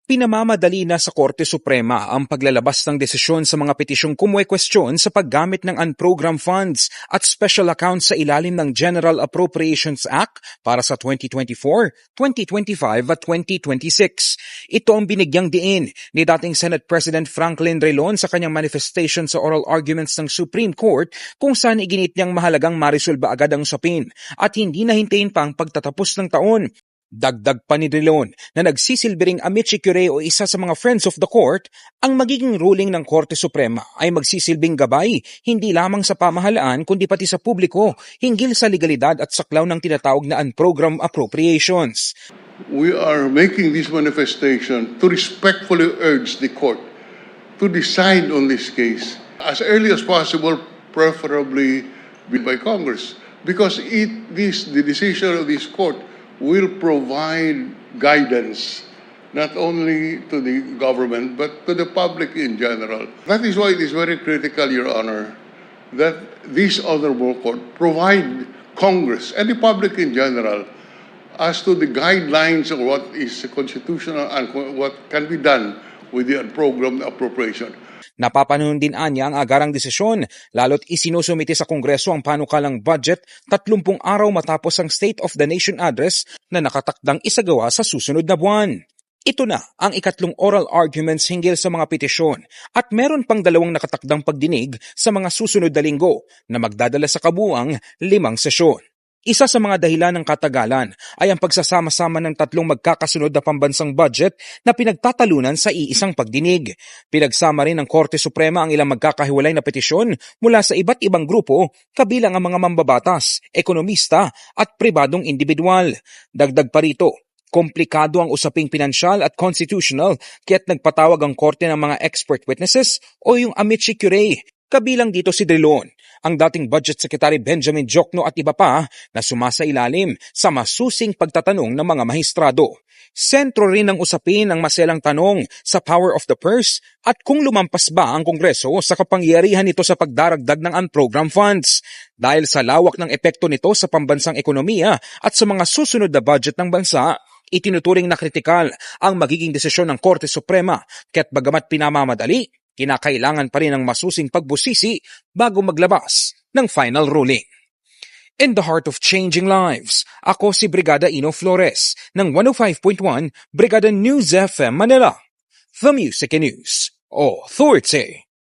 Pinamamadali na sa Korte Suprema ang paglalabas ng desisyon sa mga petisyong kumukwestiyon sa paggamit ng unprogrammed funds at special accounts sa ilalim ng General Appropriations Act para sa 2024, 2025 at 2026. Ito ang binigyang diin ni dating Senate President Franklin Drilon sa kanyang manifestation sa oral arguments ng Supreme Court kung saan iginit niyang mahalagang marisolba agad ang usapin at hindi nahintayin pa ang pagtatapos ng taon. Dagdag pa ni Drilon na nagsisilbing amici curiae o isa sa mga friends of the court, ang magiging ruling ng Korte Suprema ay magsisilbing gabay hindi lamang sa pamahalaan kundi pati sa publiko hinggil sa legalidad at saklaw ng tinatawag na unprogrammed appropriations. We are making this manifestation to respectfully urge the court to decide on this case as early as possible, preferably by Congress, because the decision of this court will provide guidance not only to the government but to the public in general. That is why it is very critical, Your Honor, that this honorable court provide Congress and the public in general as to the guidelines of what is constitutional and what can be done with the unprogrammed appropriation. Napapanahon din anya ang agarang desisyon, lalo't isinusumite sa Kongreso ang panukalang budget 30 araw matapos ang State of the Nation Address na nakatakdang isagawa sa susunod na buwan. Ito na ang ikatlong oral arguments hinggil sa mga petisyon at meron pang 2 nakatakdang pagdinig sa mga susunod na linggo na magdadala sa kabuuang 5 sesyon. Isa sa mga dahilan ng katagalan ay ang pagsasama-sama ng 3 magkakasunod na pambansang budget na pinagtatalunan sa iisang pagdinig. Pinagsama rin ng Korte Suprema ang ilang magkakahiwalay na petisyon mula sa iba't ibang grupo, kabilang ang mga mambabatas, ekonomista at pribadong individual. Dagdag pa rito, komplikado ang usaping pinansyal at constitutional kaya't nagpatawag ang Korte ng mga expert witnesses o yung amici curiae. Kabilang dito si Drilon, ang dating Budget Secretary Benjamin Diokno at iba pa na sumasailalim sa masusing pagtatanong ng mga mahistrado. Sentro rin ng usapin ang maselang tanong sa power of the purse at kung lumampas ba ang Kongreso sa kapangyarihan nito sa pagdaragdag ng unprogrammed funds. Dahil sa lawak ng epekto nito sa pambansang ekonomiya at sa mga susunod na budget ng bansa, itinuturing na kritikal ang magiging desisyon ng Korte Suprema kaya't bagamat pinamamadali, kinakailangan pa rin ng masusing pagbusisi bago maglabas ng final ruling. In the heart of changing lives, ako si Brigada Ino Flores ng 105.1 Brigada News FM Manila, The Music and News Authority.